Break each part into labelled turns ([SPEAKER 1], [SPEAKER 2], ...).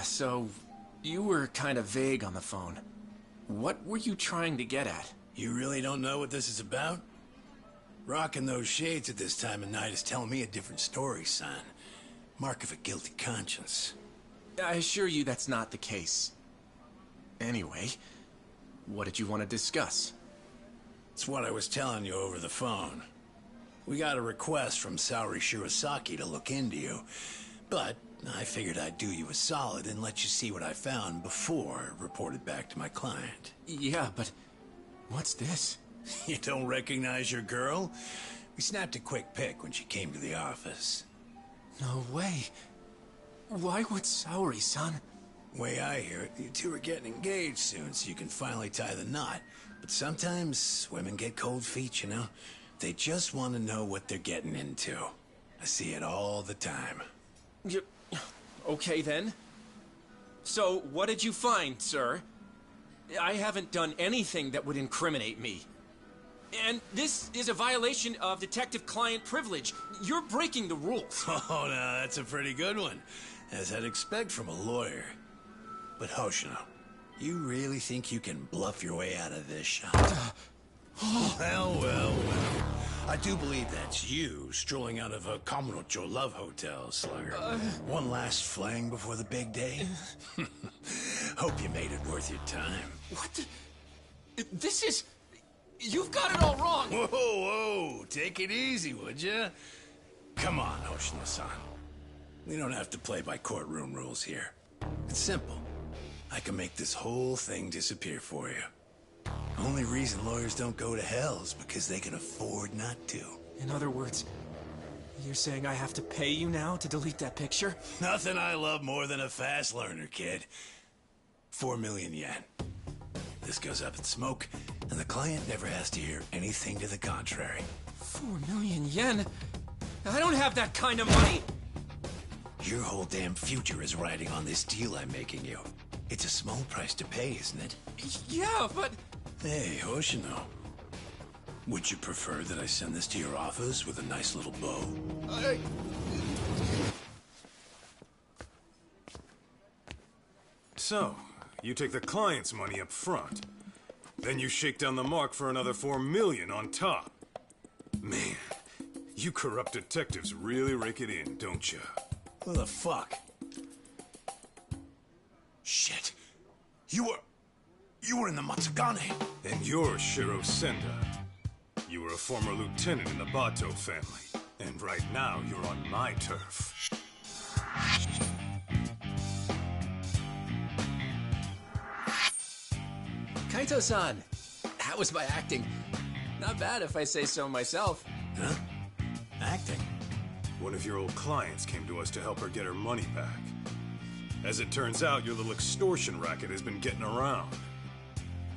[SPEAKER 1] So, you were kind of vague on the phone. What were you trying to get at?
[SPEAKER 2] You really don't know what this is about? Rocking those shades at this time of night is telling me a different story, son. Mark of a guilty conscience.
[SPEAKER 1] I assure you that's not the case. Anyway, what did you want to discuss?
[SPEAKER 2] It's what I was telling you over the phone. We got a request from Saori Shirosaki to look into you, but I figured I'd do you a solid and let you see what I found before I reported back to my client.
[SPEAKER 1] Yeah, but what's this?
[SPEAKER 2] You don't recognize your girl? We snapped a quick pic when she came to the office.
[SPEAKER 1] No way. Why would Saori-san?
[SPEAKER 2] Way I hear it, you two are getting engaged soon so you can finally tie the knot. But sometimes women get cold feet, you know? They just want to know what they're getting into. I see it all the time.
[SPEAKER 1] Okay then. So, what did you find, sir? I haven't done anything that would incriminate me. And this is a violation of detective-client privilege. You're breaking the rules.
[SPEAKER 2] Oh, no, that's a pretty good one, as I'd expect from a lawyer. But Hoshino, you really think you can bluff your way out of this shop? Well. I do believe that's you strolling out of a Kamurocho love hotel, Slugger. One last fling before the big day? Hope you made it worth your time.
[SPEAKER 1] What the... This is... You've got it all wrong!
[SPEAKER 2] Whoa, take it easy, would ya? Come on, Hoshino-san. We don't have to play by courtroom rules here. It's simple. I can make this whole thing disappear for you. Only reason lawyers don't go to hell is because they can afford not to.
[SPEAKER 1] In other words, you're saying I have to pay you now to delete that picture?
[SPEAKER 2] Nothing I love more than a fast learner, kid. 4 million yen. This goes up in smoke, and the client never has to hear anything to the contrary.
[SPEAKER 1] 4 million yen? I don't have that kind of money!
[SPEAKER 2] Your whole damn future is riding on this deal I'm making you. It's a small price to pay, isn't it?
[SPEAKER 1] Yeah, but...
[SPEAKER 2] Hey, Hoshino. Would you prefer that I send this to your office with a nice little bow?
[SPEAKER 3] So, you take the client's money up front. Then you shake down the mark for another 4 million on top. Man, you corrupt detectives really rake it in, don't you?
[SPEAKER 2] What the fuck? Shit. You were in the Matsugane.
[SPEAKER 3] And you're Shiro Senda. You were a former lieutenant in the Bato family. And right now, you're on my turf.
[SPEAKER 1] Kaito-san, how was my acting? Not bad if I say so myself.
[SPEAKER 2] Huh? Acting?
[SPEAKER 3] One of your old clients came to us to help her get her money back. As it turns out, your little extortion racket has been getting around.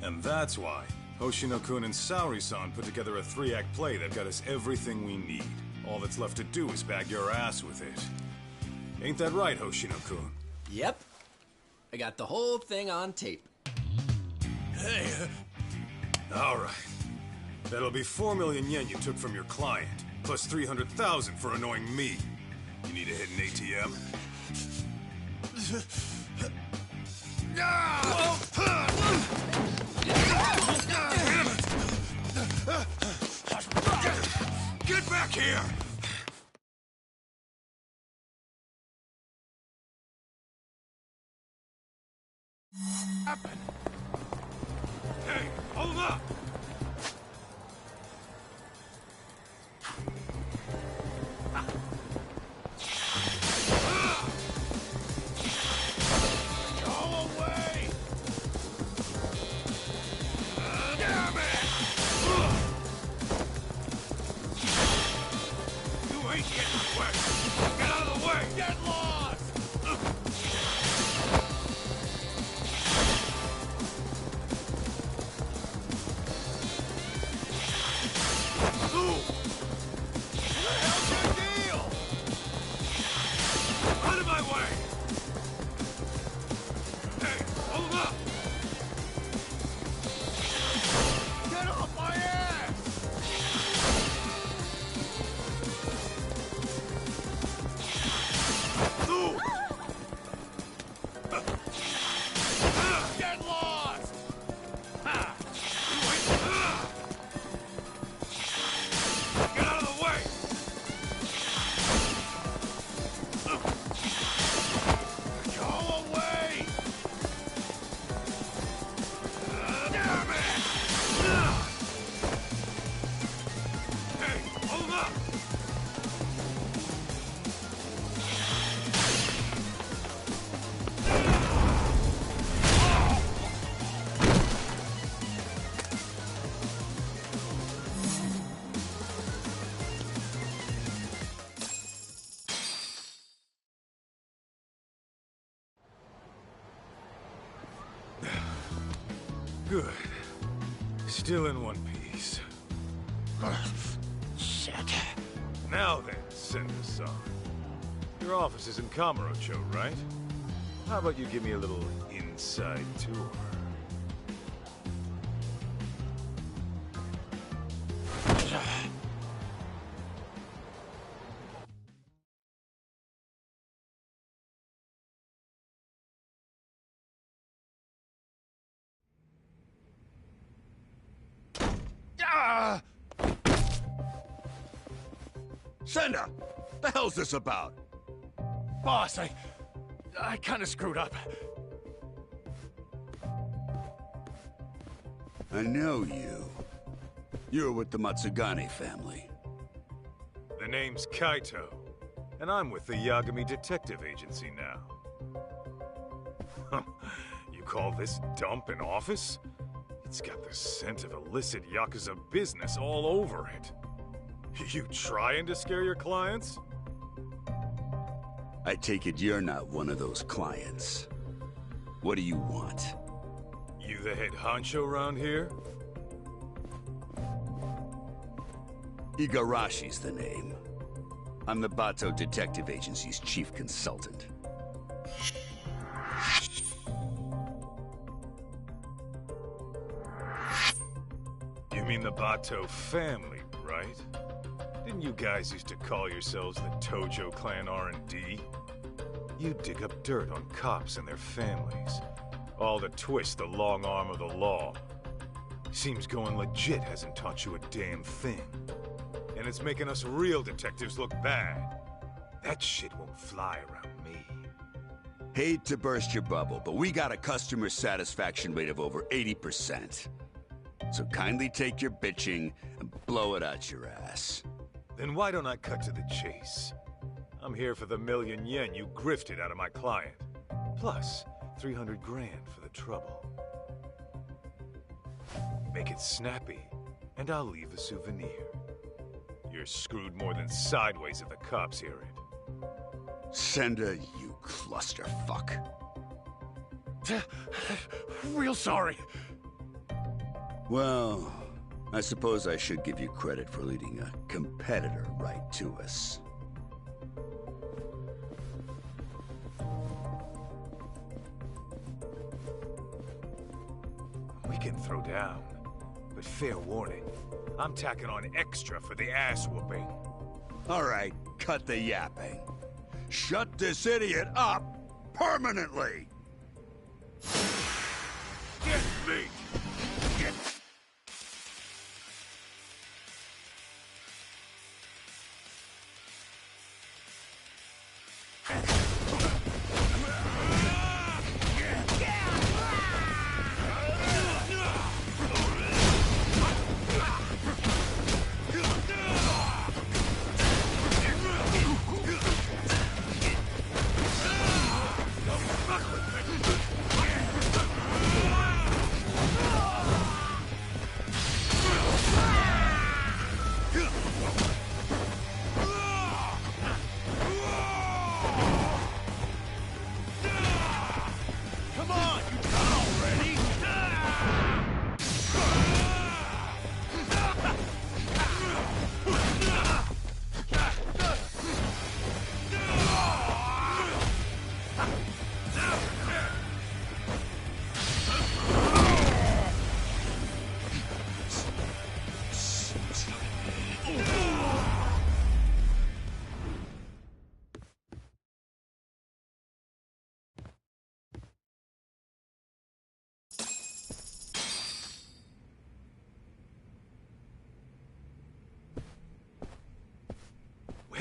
[SPEAKER 3] And that's why Hoshino-kun and Saori-san put together a 3-act play that got us everything we need. All that's left to do is bag your ass with it. Ain't that right, Hoshino-kun?
[SPEAKER 1] Yep. I got the whole thing on tape.
[SPEAKER 2] Hey,
[SPEAKER 3] All right. That'll be 4 million yen you took from your client, plus 300,000 for annoying me. You need a hidden ATM?
[SPEAKER 2] get back here! Happen. Hey, hold up!
[SPEAKER 3] Get out of the way! Go away! Damn it! Hey, hold up! Good. Still in one piece.
[SPEAKER 2] Shit.
[SPEAKER 3] Now then, Sender-san. Your office is in Kamurocho, right? How about you give me a little inside tour?
[SPEAKER 4] Ah! Sender! The hell's this about?
[SPEAKER 5] Boss, I kind of screwed up.
[SPEAKER 4] I know you. You're with the Matsugane family.
[SPEAKER 3] The name's Kaito, and I'm with the Yagami Detective Agency now. You call this dump an office? It's got the scent of illicit Yakuza business all over it. You trying to scare your clients?
[SPEAKER 4] I take it you're not one of those clients. What do you want?
[SPEAKER 3] You the head honcho around here?
[SPEAKER 4] Igarashi's the name. I'm the Bato Detective Agency's chief consultant.
[SPEAKER 3] You mean the Bato family, right? Didn't you guys used to call yourselves the Tojo Clan R&D? You dig up dirt on cops and their families. All to twist the long arm of the law. Seems going legit hasn't taught you a damn thing. And it's making us real detectives look bad. That shit won't fly around me.
[SPEAKER 4] Hate to burst your bubble, but we got a customer satisfaction rate of over 80%. So kindly take your bitching and blow it out your ass.
[SPEAKER 3] Then why don't I cut to the chase? I'm here for the million yen you grifted out of my client. Plus, 300 grand for the trouble. Make it snappy, and I'll leave a souvenir. You're screwed more than sideways if the cops hear it.
[SPEAKER 4] Sender, you clusterfuck.
[SPEAKER 5] Real sorry.
[SPEAKER 4] Well, I suppose I should give you credit for leading a competitor right to us.
[SPEAKER 3] We can throw down, but fair warning, I'm tacking on extra for the ass whooping.
[SPEAKER 4] All right, cut the yapping. Shut this idiot up permanently!
[SPEAKER 3] Get me! Get...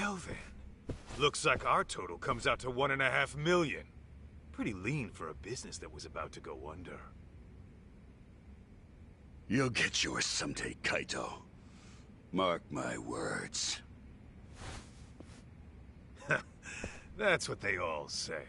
[SPEAKER 3] Well then, looks like our total comes out to 1.5 million. Pretty lean for a business that was about to go under.
[SPEAKER 4] You'll get yours someday, Kaito. Mark my words.
[SPEAKER 3] That's what they all say.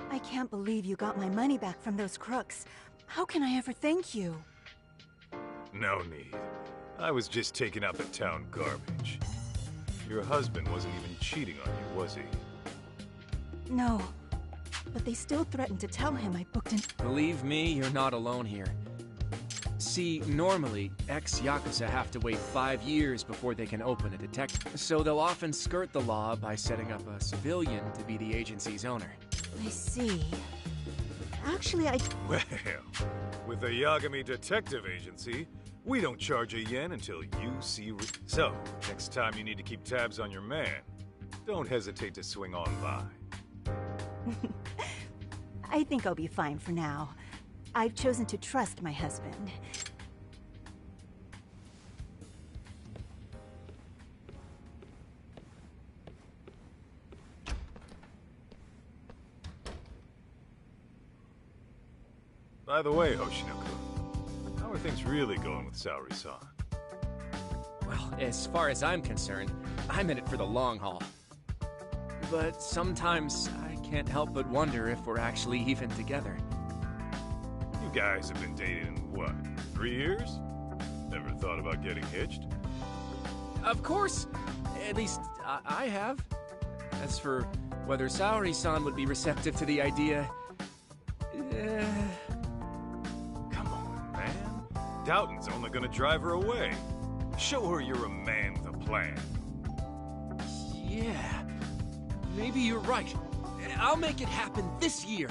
[SPEAKER 6] I can't believe you got my money back from those crooks. How can I ever thank you?
[SPEAKER 3] No need. I was just taking out the town garbage. Your husband wasn't even cheating on you, was he?
[SPEAKER 6] No. But they still threatened to tell him I booked an...
[SPEAKER 1] Believe me, you're not alone here. See, normally, ex-Yakuza have to wait 5 years before they can open a detective. So they'll often skirt the law by setting up a civilian to be the agency's owner.
[SPEAKER 6] I see. Actually,
[SPEAKER 3] Well, with the Yagami Detective Agency, we don't charge a yen until you see... So, next time you need to keep tabs on your man, don't hesitate to swing on by.
[SPEAKER 6] I think I'll be fine for now. I've chosen to trust my husband.
[SPEAKER 3] By the way, Hoshino-kun, how are things really going with Saori-san?
[SPEAKER 1] Well, as far as I'm concerned, I'm in it for the long haul. But sometimes I can't help but wonder if we're actually even together.
[SPEAKER 3] You guys have been dating, what, 3 years? Never thought about getting hitched?
[SPEAKER 1] Of course! At least, I have. As for whether Saori-san would be receptive to the idea...
[SPEAKER 3] Come on, man. Doubting's only gonna drive her away. Show her you're a man with a plan.
[SPEAKER 1] Yeah, maybe you're right. I'll make it happen this year.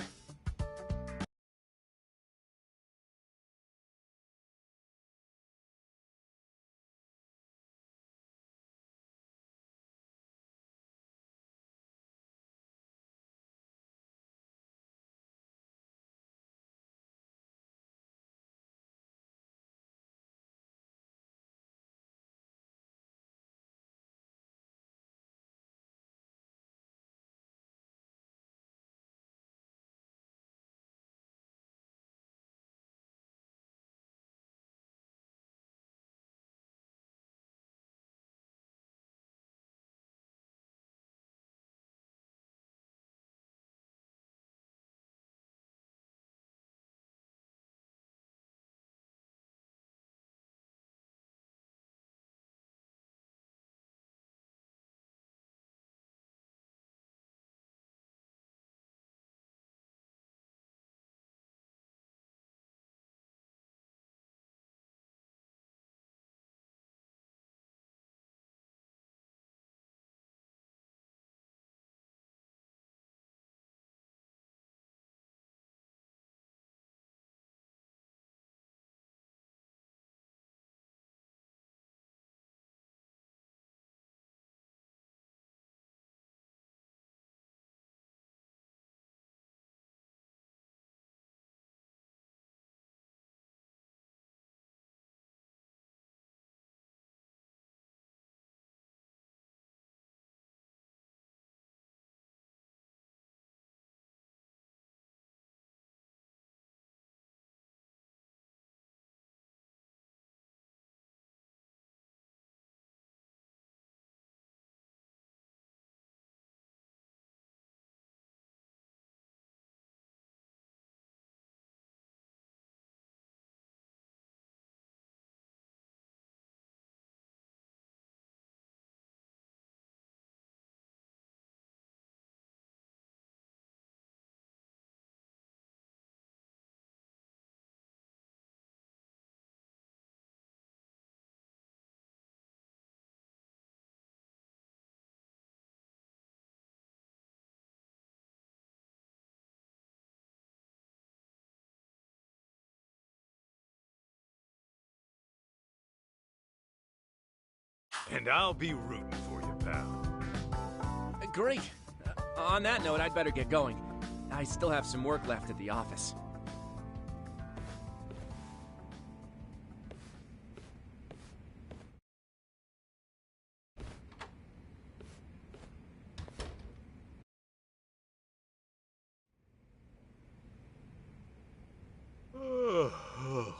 [SPEAKER 3] And I'll be rooting for you, pal.
[SPEAKER 1] Great. On that note, I'd better get going. I still have some work left at the office.
[SPEAKER 3] Oh,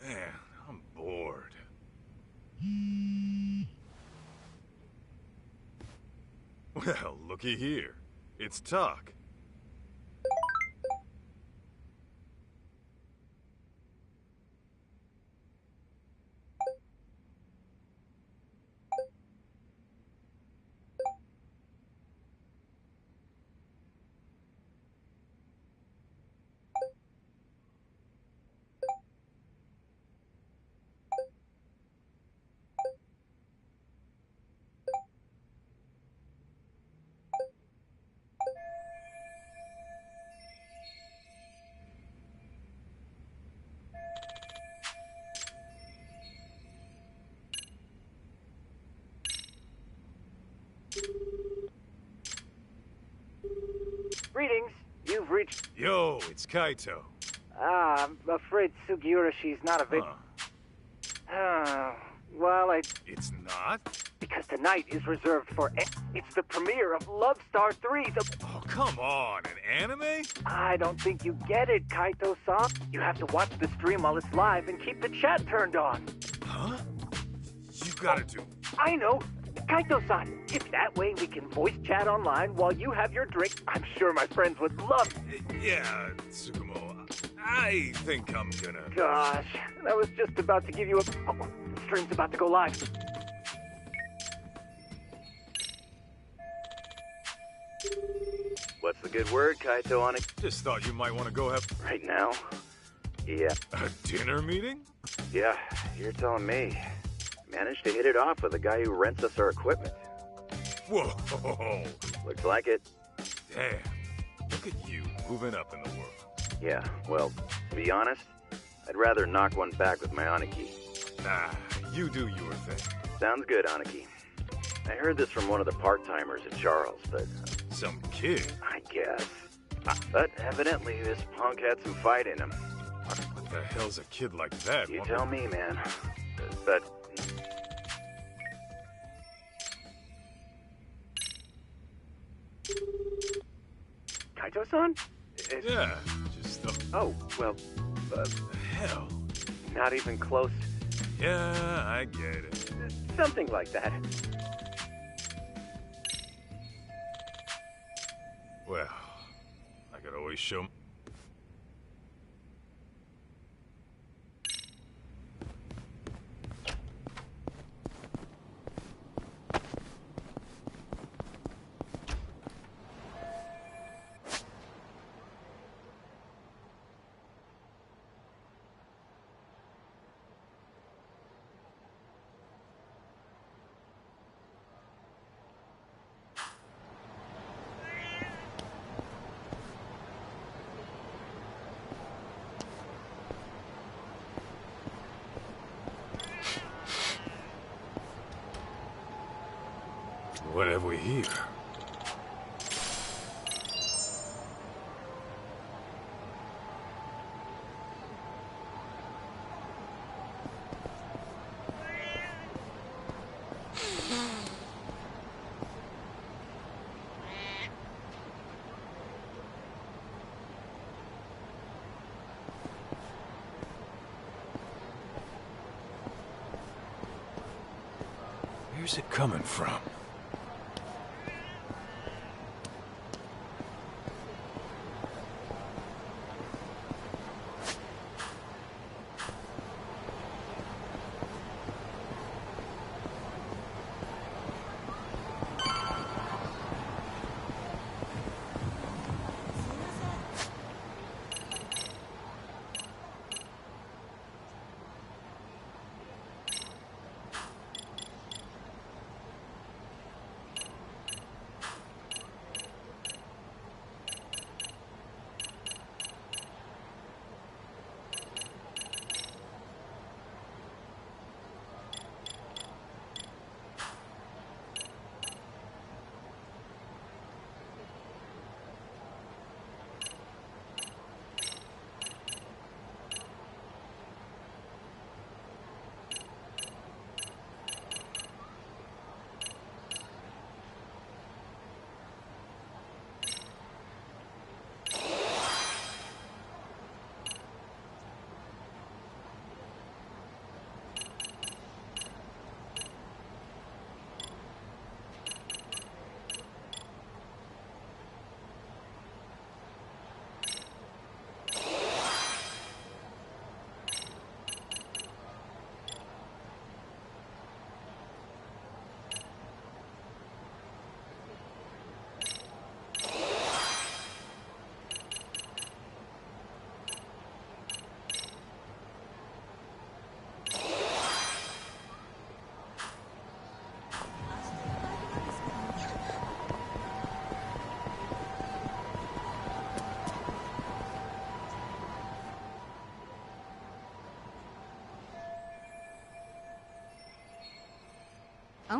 [SPEAKER 3] man, I'm bored. Well, looky here. It's Tuck.
[SPEAKER 7] Greetings. You've reached...
[SPEAKER 3] Yo, it's Kaito.
[SPEAKER 7] I'm afraid Sugiurashi's not available. Well,
[SPEAKER 3] It's not?
[SPEAKER 7] because tonight is reserved for... It's the premiere of Love Star 3,
[SPEAKER 3] Oh, come on, an anime?
[SPEAKER 7] I don't think you get it, Kaito-san. You have to watch the stream while it's live and keep the chat turned on.
[SPEAKER 3] Huh? You gotta do...
[SPEAKER 7] I know. Kaito-san, if that way we can voice chat online while you have your drink, I'm sure my friends would love it.
[SPEAKER 3] Yeah, Tsukumo, I think I'm gonna...
[SPEAKER 7] Gosh, I was just about to give you a... Oh, the stream's about to go live.
[SPEAKER 8] What's the good word, Kaito, on it?
[SPEAKER 3] Just thought you might want to go have
[SPEAKER 8] Right now? Yeah.
[SPEAKER 3] a dinner meeting?
[SPEAKER 8] Yeah, you're telling me. Managed to hit it off with the guy who rents us our equipment.
[SPEAKER 3] Whoa,
[SPEAKER 8] Looks like it.
[SPEAKER 3] damn. Look at you moving up in the world.
[SPEAKER 8] Yeah, well, to be honest, I'd rather knock one back with my Aniki.
[SPEAKER 3] Nah, you do your thing.
[SPEAKER 8] Sounds good, Aniki. I heard this from one of the part-timers at Charles, but
[SPEAKER 3] Some kid.
[SPEAKER 8] I guess. But evidently this punk had some fight in him.
[SPEAKER 3] What the hell's a kid like that?
[SPEAKER 8] You
[SPEAKER 3] want
[SPEAKER 8] tell me, man. But
[SPEAKER 7] Kaito-san?
[SPEAKER 3] Yeah, just the
[SPEAKER 7] Oh, well,
[SPEAKER 3] hell.
[SPEAKER 7] not even close.
[SPEAKER 3] Yeah, I get it.
[SPEAKER 7] Something like that.
[SPEAKER 3] Well, I could always show... What have we here? Where's it coming from?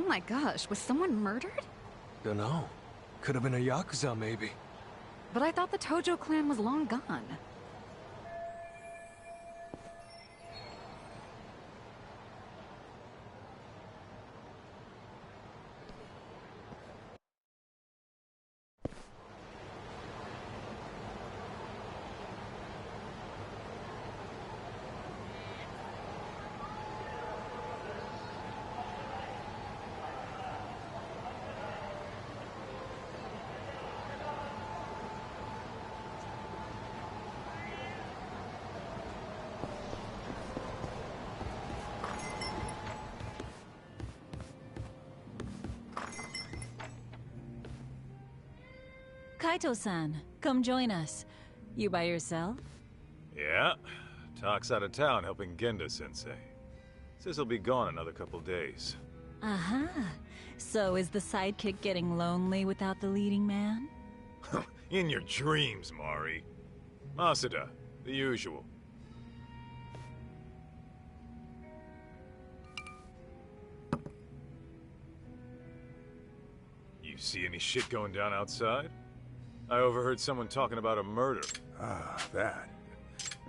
[SPEAKER 9] my gosh, was someone murdered?
[SPEAKER 5] Dunno. Could have been a Yakuza, maybe.
[SPEAKER 9] But I thought the Tojo clan was long gone.
[SPEAKER 10] Kaito-san, come join us. You by yourself?
[SPEAKER 3] Yeah. Talk's out of town helping Genda-sensei. Says he'll be gone another couple days.
[SPEAKER 10] Uh-huh. So is the sidekick getting lonely without the leading man?
[SPEAKER 3] In your dreams, Mari. Masuda, the usual. You see any shit going down outside? I overheard someone talking about a murder.
[SPEAKER 11] Ah, that.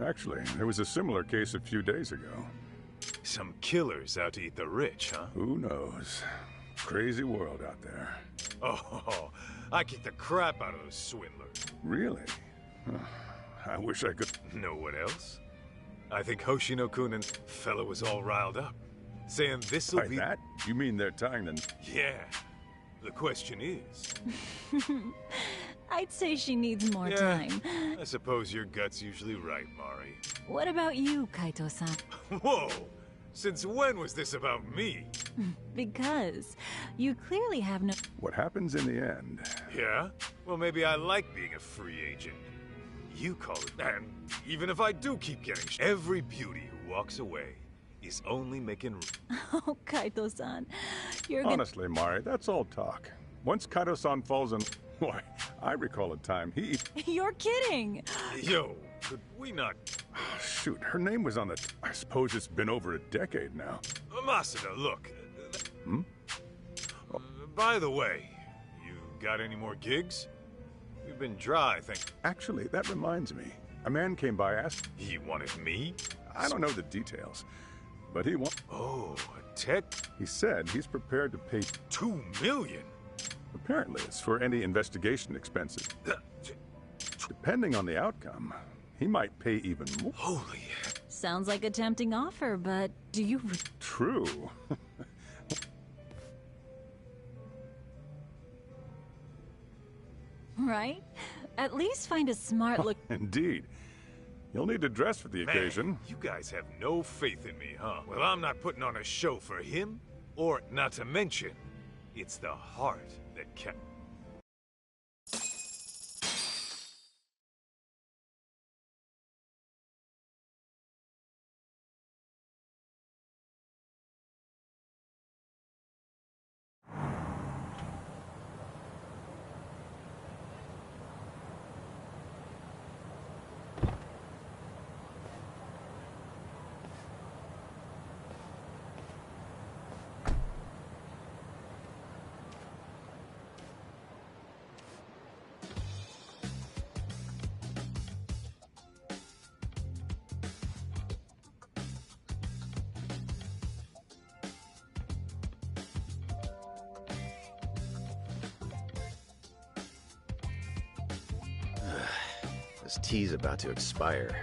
[SPEAKER 11] Actually, there was a similar case a few days ago.
[SPEAKER 3] Some killers out to eat the rich, huh?
[SPEAKER 11] Who knows? Crazy world out there.
[SPEAKER 3] Oh, I kick the crap out of those swindlers.
[SPEAKER 11] Really? I wish I could...
[SPEAKER 3] Know what else? I think Hoshino-kun and fella was all riled up, saying this'll
[SPEAKER 11] By
[SPEAKER 3] be...
[SPEAKER 11] that? You mean they're tying them...
[SPEAKER 3] Yeah. The question is...
[SPEAKER 10] I'd say she needs more time.
[SPEAKER 3] I suppose your gut's usually right, Mari.
[SPEAKER 10] What about you, Kaito-san?
[SPEAKER 3] Whoa! Since when was this about me?
[SPEAKER 10] Because you clearly have no...
[SPEAKER 11] What happens in the end?
[SPEAKER 3] Yeah? Well, maybe I like being a free agent. You call it... And even if I do keep getting every beauty who walks away is only making...
[SPEAKER 10] Oh, Kaito-san, you're gonna...
[SPEAKER 11] Honestly, Mari, that's all talk. Once Kaito-san falls in... Why, I recall a time he...
[SPEAKER 10] You're kidding!
[SPEAKER 3] Yo, could we not...
[SPEAKER 11] Shoot, her name was on the... I suppose it's been over a decade now.
[SPEAKER 3] Masuda, look.
[SPEAKER 11] Hmm?
[SPEAKER 3] By the way, you got any more gigs? We've been dry,
[SPEAKER 11] Actually, that reminds me. A man came by asking...
[SPEAKER 3] He wanted me?
[SPEAKER 11] I don't know the details, but he wants...
[SPEAKER 3] Oh, a tech?
[SPEAKER 11] He said he's prepared to pay...
[SPEAKER 3] $2 million?
[SPEAKER 11] Apparently, it's for any investigation expenses. Depending on the outcome, he might pay even more.
[SPEAKER 3] Holy...
[SPEAKER 10] Sounds like a tempting offer, but do you...
[SPEAKER 11] True.
[SPEAKER 10] Right? At least find a smart look...
[SPEAKER 11] Indeed. You'll need to dress for the occasion.
[SPEAKER 3] You guys have no faith in me, huh? Well, I'm not putting on a show for him, or not to mention, it's the heart that kept...
[SPEAKER 8] This tea's about to expire.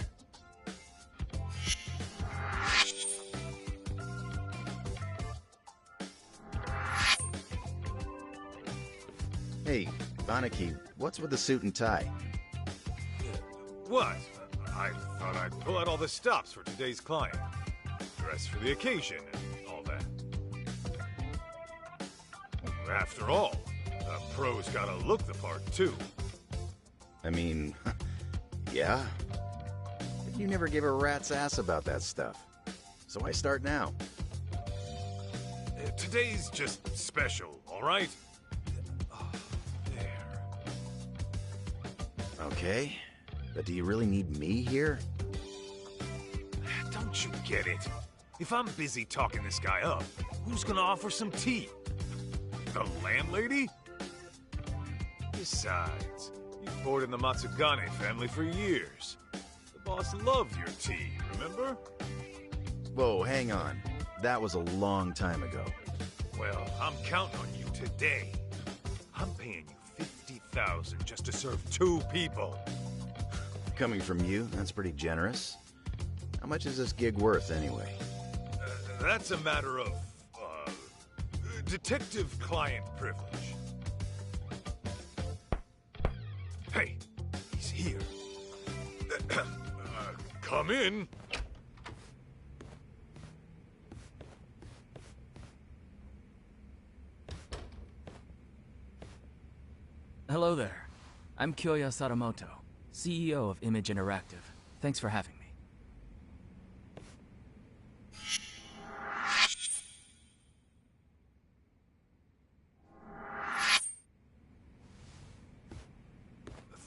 [SPEAKER 8] Hey, Banaki, what's with the suit and tie?
[SPEAKER 3] What? I thought I'd pull out all the stops for today's client. Dress for the occasion and all that. After all, a pro's gotta look the part, too.
[SPEAKER 8] I mean, yeah. But you never give a rat's ass about that stuff. So I start now.
[SPEAKER 3] Today's just special, all right? Oh, there.
[SPEAKER 8] Okay. But do you really need me here?
[SPEAKER 3] Don't you get it? If I'm busy talking this guy up, who's gonna offer some tea? The landlady? Besides, you've poured in the Matsugane family for years. The boss loved your tea, remember?
[SPEAKER 8] Whoa, hang on. That was a long time ago.
[SPEAKER 3] Well, I'm counting on you today. I'm paying you 50,000 just to serve 2 people.
[SPEAKER 8] Coming from you, that's pretty generous. How much is this gig worth, anyway?
[SPEAKER 3] That's a matter of, detective-client privilege. Hey, he's here. Come in.
[SPEAKER 12] Hello there. I'm Kyoya Sadamoto, CEO of Image Interactive. Thanks for having me.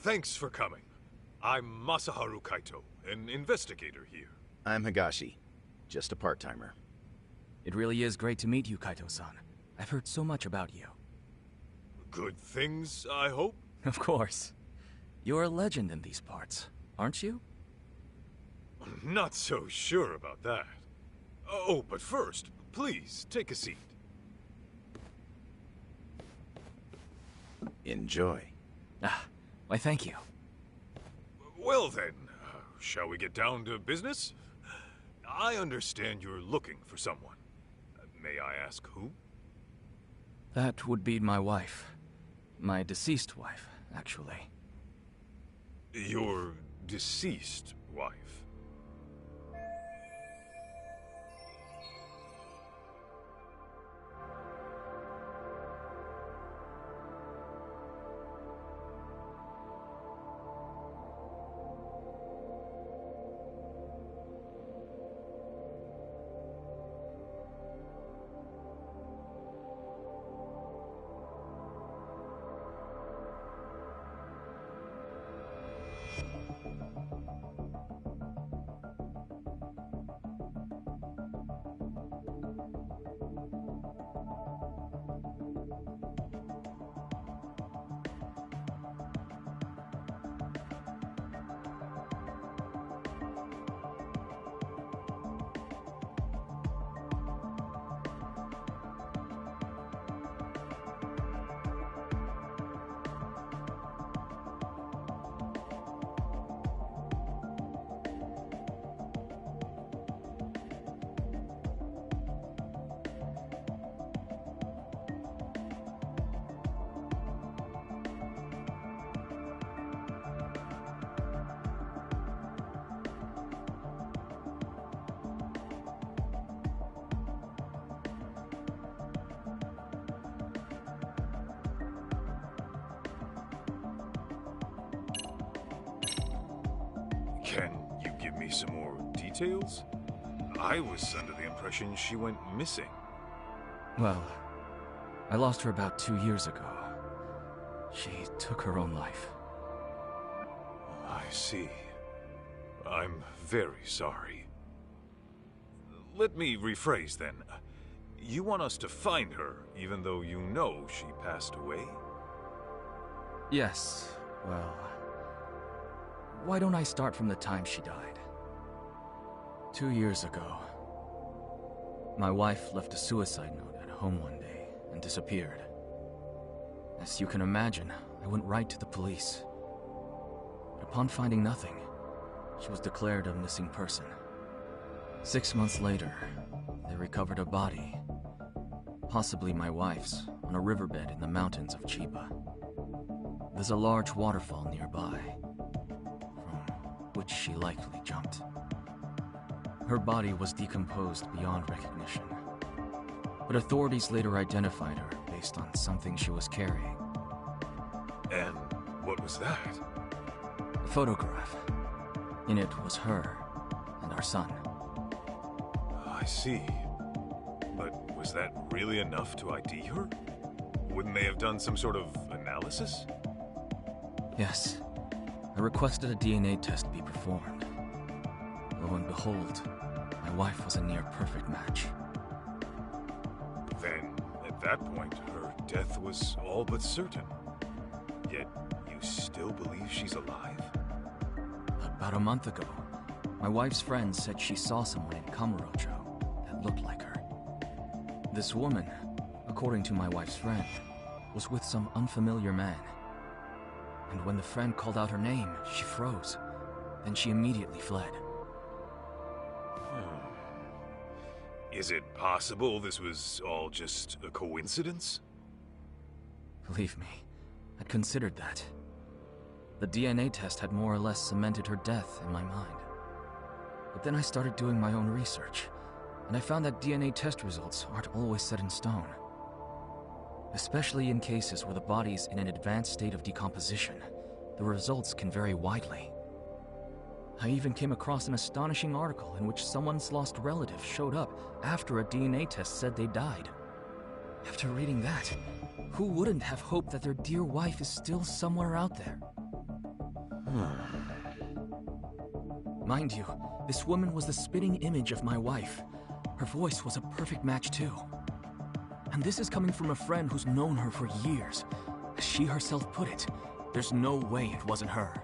[SPEAKER 3] Thanks for coming. I'm Masaharu Kaito, an investigator here.
[SPEAKER 8] I'm Higashi, just a part-timer.
[SPEAKER 12] It really is great to meet you, Kaito-san. I've heard so much about you.
[SPEAKER 3] Good things, I hope?
[SPEAKER 12] Of course. You're a legend in these parts, aren't you?
[SPEAKER 3] Not so sure about that. Oh, but first, please, take a seat.
[SPEAKER 8] Enjoy.
[SPEAKER 12] Ah, why thank you.
[SPEAKER 3] Well then, shall we get down to business? I understand you're looking for someone. May I ask who?
[SPEAKER 12] That would be my wife. My deceased wife, actually.
[SPEAKER 3] Your deceased wife? Can you give me some more details? I was under the impression she went missing.
[SPEAKER 12] Well, I lost her about 2 years ago. She took her own life.
[SPEAKER 3] I see. I'm very sorry. Let me rephrase then. You want us to find her, even though you know she passed away?
[SPEAKER 12] Yes, well... Why don't I start from the time she died? 2 years ago, my wife left a suicide note at home one day and disappeared. As you can imagine, I went right to the police. But upon finding nothing, she was declared a missing person. 6 months later, they recovered a body, possibly my wife's, on a riverbed in the mountains of Chiba. There's a large waterfall nearby, which she likely jumped. Her body was decomposed beyond recognition, but authorities later identified her based on something she was carrying.
[SPEAKER 3] And what was that?
[SPEAKER 12] A photograph. In it was her and our son.
[SPEAKER 3] I see. But was that really enough to ID her? Wouldn't they have done some sort of analysis?
[SPEAKER 12] Yes. I requested a DNA test be performed. Lo and behold, my wife was a near-perfect match.
[SPEAKER 3] Then, at that point, her death was all but certain. Yet, you still believe she's alive?
[SPEAKER 12] About a month ago, my wife's friend said she saw someone in Kamurocho that looked like her. This woman, according to my wife's friend, was with some unfamiliar man. And when the friend called out her name, she froze. Then she immediately fled.
[SPEAKER 3] Is it possible this was all just a coincidence?
[SPEAKER 12] Believe me, I'd considered that. The DNA test had more or less cemented her death in my mind. But then I started doing my own research, and I found that DNA test results aren't always set in stone. Especially in cases where the body's in an advanced state of decomposition, the results can vary widely. I even came across an astonishing article in which someone's lost relative showed up after a DNA test said they died. After reading that, who wouldn't have hoped that their dear wife is still somewhere out there? Mind you, this woman was the spitting image of my wife. Her voice was a perfect match too. And this is coming from a friend who's known her for years. As she herself put it, there's no way it wasn't her.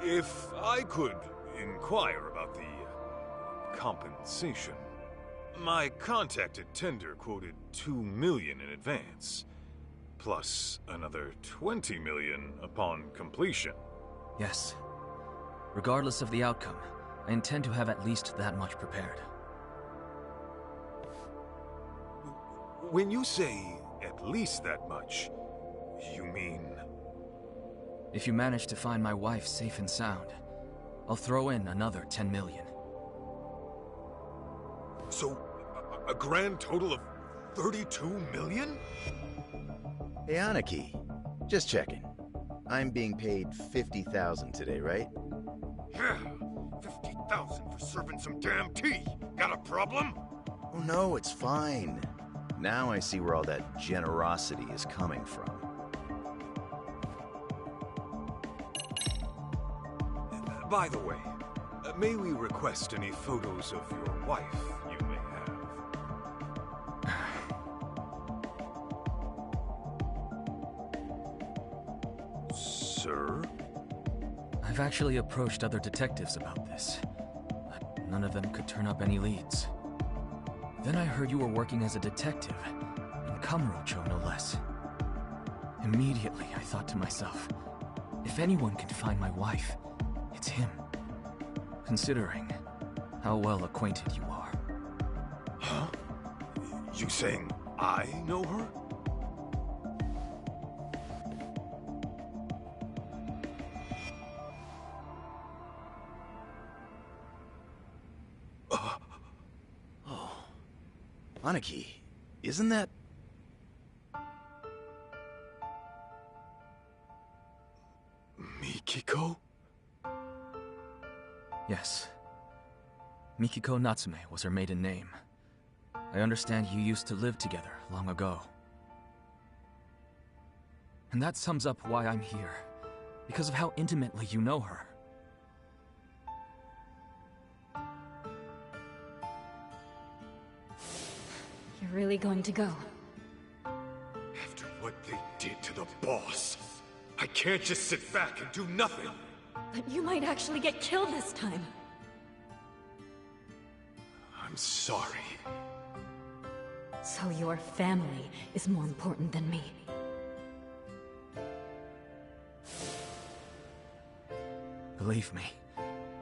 [SPEAKER 3] If I could inquire about the compensation. My contacted tender quoted $2 million in advance, plus another $20 million upon completion.
[SPEAKER 12] Yes. Regardless of the outcome, I intend to have at least that much prepared.
[SPEAKER 3] When you say at least that much, you mean...
[SPEAKER 12] If you manage to find my wife safe and sound, I'll throw in another 10 million.
[SPEAKER 3] So, a grand total of 32 million?
[SPEAKER 8] Hey, Aniki. Just checking. I'm being paid 50,000 today, right?
[SPEAKER 3] Yeah, 50,000 for serving some damn tea. Got a problem?
[SPEAKER 8] Oh no, it's fine. Now I see where all that generosity is coming from.
[SPEAKER 3] By the way, may we request any photos of your wife you may have? Sir?
[SPEAKER 12] I've actually approached other detectives about this, but none of them could turn up any leads. Then I heard you were working as a detective, in Kamurocho no less. Immediately, I thought to myself, if anyone can find my wife, it's him. Considering how well acquainted you are.
[SPEAKER 3] Huh? You saying I know her?
[SPEAKER 8] Aniki, isn't that...
[SPEAKER 3] Mikiko?
[SPEAKER 12] Yes. Mikiko Natsume was her maiden name. I understand you used to live together long ago. And that sums up why I'm here. Because of how intimately you know her.
[SPEAKER 9] You're really going to go?
[SPEAKER 3] After what they did to the boss, I can't just sit back and do nothing.
[SPEAKER 9] But you might actually get killed this time.
[SPEAKER 3] I'm sorry.
[SPEAKER 9] So your family is more important than me.
[SPEAKER 12] Believe me,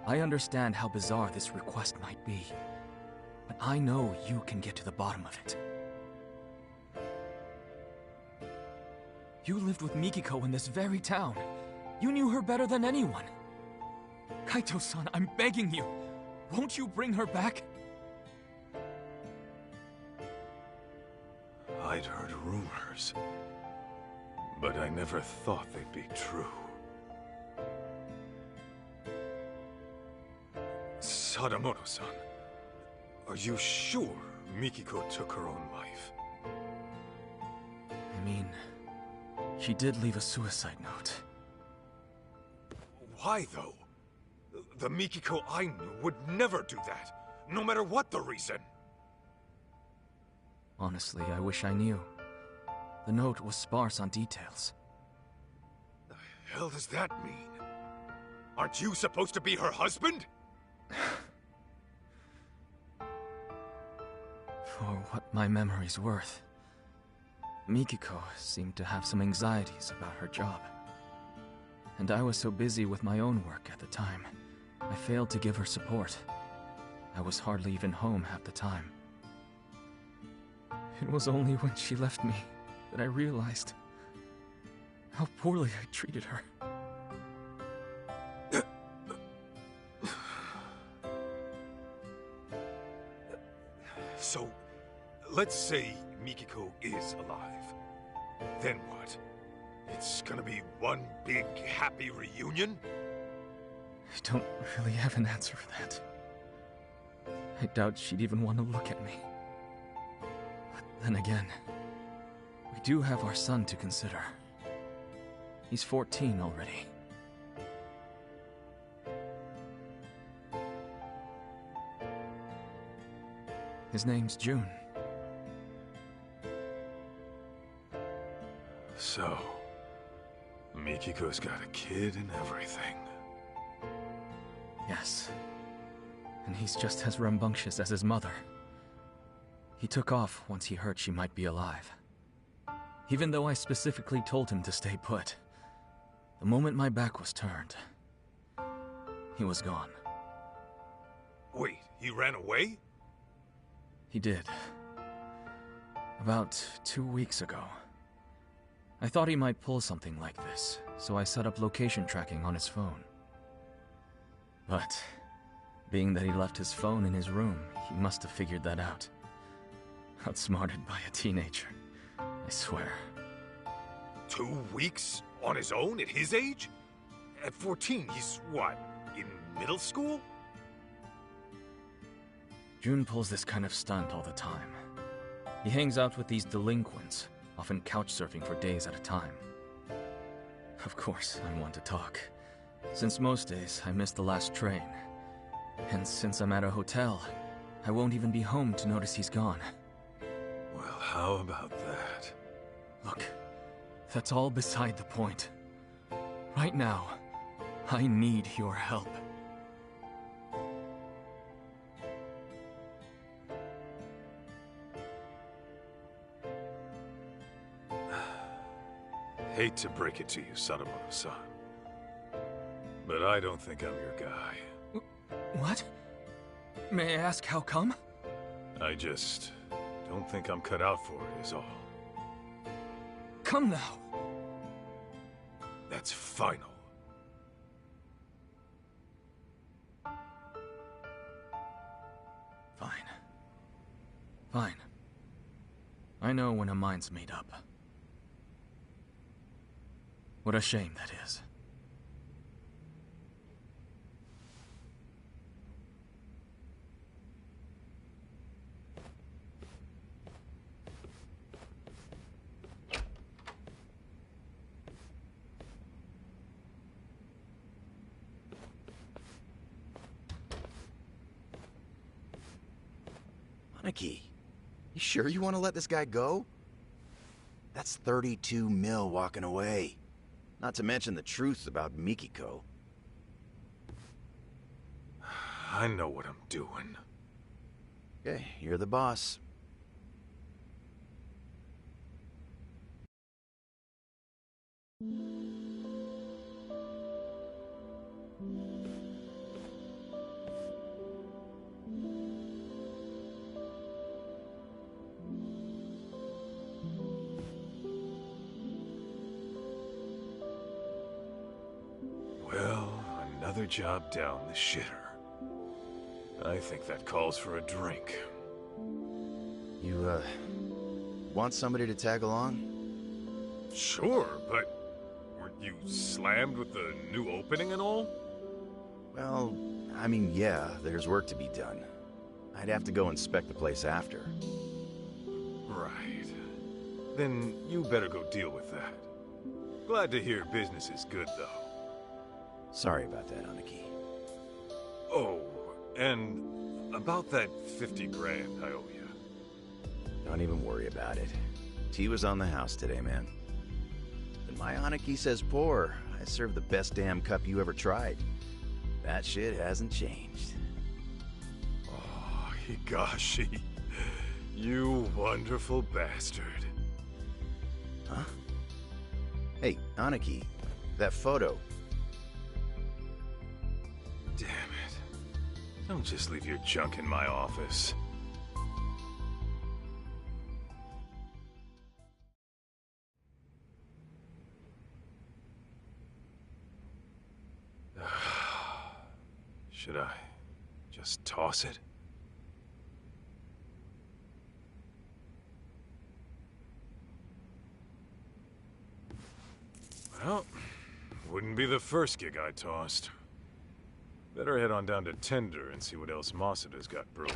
[SPEAKER 12] I understand how bizarre this request might be. But I know you can get to the bottom of it. You lived with Mikiko in this very town. You knew her better than anyone. Kaito-san, I'm begging you. Won't you bring her back?
[SPEAKER 3] I'd heard rumors, but I never thought they'd be true. Sadamoto-san, are you sure Mikiko took her own life?
[SPEAKER 12] I mean, she did leave a suicide note.
[SPEAKER 3] Why, though? The Mikiko I knew would never do that, no matter what the reason.
[SPEAKER 12] Honestly, I wish I knew. The note was sparse on details.
[SPEAKER 3] The hell does that mean? Aren't you supposed to be her husband?
[SPEAKER 12] For what my memory's worth, Mikiko seemed to have some anxieties about her job. And I was so busy with my own work at the time, I failed to give her support. I was hardly even home half the time. It was only when she left me that I realized how poorly I treated her.
[SPEAKER 3] So, let's say Mikiko is alive. Then what? It's gonna be one big happy reunion?
[SPEAKER 12] I don't really have an answer for that. I doubt she'd even want to look at me. But then again, we do have our son to consider. He's 14 already. His name's June.
[SPEAKER 3] So, Mikiko's got a kid and everything.
[SPEAKER 12] Yes. And he's just as rambunctious as his mother. He took off once he heard she might be alive. Even though I specifically told him to stay put. The moment my back was turned, he was gone.
[SPEAKER 3] Wait, he ran away?
[SPEAKER 12] He did. About 2 weeks ago. I thought he might pull something like this, so I set up location tracking on his phone. But, being that he left his phone in his room, he must have figured that out. Outsmarted by a teenager, I swear.
[SPEAKER 3] 2 weeks? On his own at his age? At 14, he's what, in middle school?
[SPEAKER 12] June pulls this kind of stunt all the time. He hangs out with these delinquents, often couch surfing for days at a time. Of course, I'm one to talk. Since most days I missed the last train. And since I'm at a hotel, I won't even be home to notice he's gone.
[SPEAKER 3] Well, how about that?
[SPEAKER 12] Look, that's all beside the point. Right now, I need your help.
[SPEAKER 3] Hate to break it to you, Sadamoto-san, but I don't think I'm your guy.
[SPEAKER 12] What? May I ask how come?
[SPEAKER 3] I just don't think I'm cut out for it, is all.
[SPEAKER 12] Come now.
[SPEAKER 3] That's final.
[SPEAKER 12] Fine. Fine. I know when a mind's made up. What a shame that is.
[SPEAKER 8] Aniki, you sure you want to let this guy go? That's 32 mil walking away. Not to mention the truth about Mikiko.
[SPEAKER 3] I know what I'm doing.
[SPEAKER 8] Okay, you're the boss.
[SPEAKER 3] Well, another job down the shitter. I think that calls for a drink.
[SPEAKER 8] You, want somebody to tag along?
[SPEAKER 3] Sure, but weren't you slammed with the new opening and all?
[SPEAKER 8] Well, I mean, yeah, there's work to be done. I'd have to go inspect the place after.
[SPEAKER 3] Right. Then you better go deal with that. Glad to hear business is good, though.
[SPEAKER 8] Sorry about that, Aniki.
[SPEAKER 3] Oh, and about that 50 grand I owe you.
[SPEAKER 8] Don't even worry about it. Tea was on the house today, man. When my Aniki says pour, I serve the best damn cup you ever tried. That shit hasn't changed.
[SPEAKER 3] Oh, Higashi. You wonderful bastard.
[SPEAKER 8] Huh? Hey, Aniki, that photo.
[SPEAKER 3] Damn it. Don't just leave your junk in my office. Should I just toss it? Well, wouldn't be the first gig I tossed. Better head on down to Tender and see what else Masuda's got brewing.